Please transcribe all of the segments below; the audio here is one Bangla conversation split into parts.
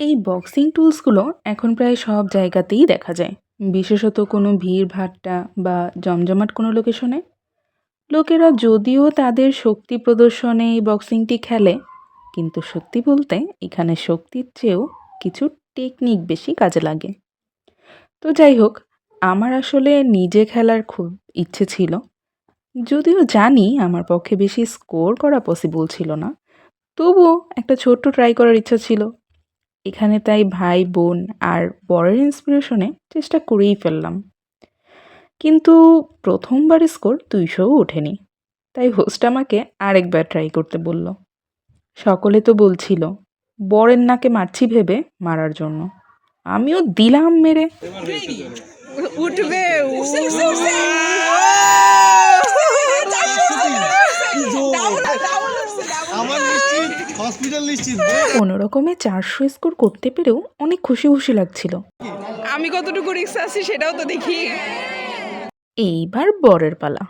এই বক্সিং টুলসগুলো এখন প্রায় সব জায়গাতেই দেখা যায়, বিশেষত কোনো ভিড়ভাট্টা বা জমজমাট কোনো লোকেশনে। লোকেরা যদিও তাদের শক্তি প্রদর্শনে এই বক্সিংটি খেলে, কিন্তু সত্যি বলতে এখানে শক্তির চেয়েও কিছু টেকনিক বেশি কাজে লাগে। তো যাই হোক, আমার আসলে নিজে খেলার খুব ইচ্ছে ছিল, যদিও জানি আমার পক্ষে বেশি স্কোর করা পসিবল ছিল না। তবুও একটা ছোট্ট ট্রাই করার ইচ্ছা ছিল। এখানে তাই ভাই বোন আর বরের ইন্সপিরেশনে চেষ্টা করেই ফেললাম। কিন্তু প্রথমবার স্কোর 200ও ওঠেনি, তাই হোস্ট আমাকে আরেকবার ট্রাই করতে বলল। সকলে তো বলছিল বরের নাকে মারছি ভেবে মারার জন্য, আমিও দিলাম মেরে। উঠবে কোনো রকমে 400 স্কোর করতে পেরেও অনেক খুশি খুশি লাগছিল। আমি কতটুকু রিস্ক আছি সেটাও তো দেখি। এইবার বরের পালা।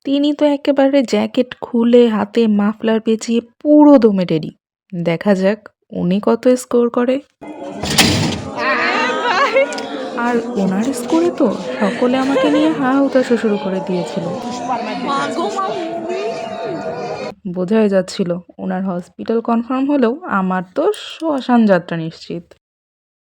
তিনি তো একেবারে জ্যাকেট খুলে হাতে মাফলার পেঁচিয়ে পুরো দমে রেডি। দেখা যাক উনি কত স্কোর করে। আর ওনার স্কোরে তো সকলে আমাকে নিয়ে হা হুতাশ শুরু করে দিয়েছিল। বোঝাই যাচ্ছিল ওনার হসপিটাল কনফার্ম হলেও আমার তো শ্মশান যাত্রা নিশ্চিত।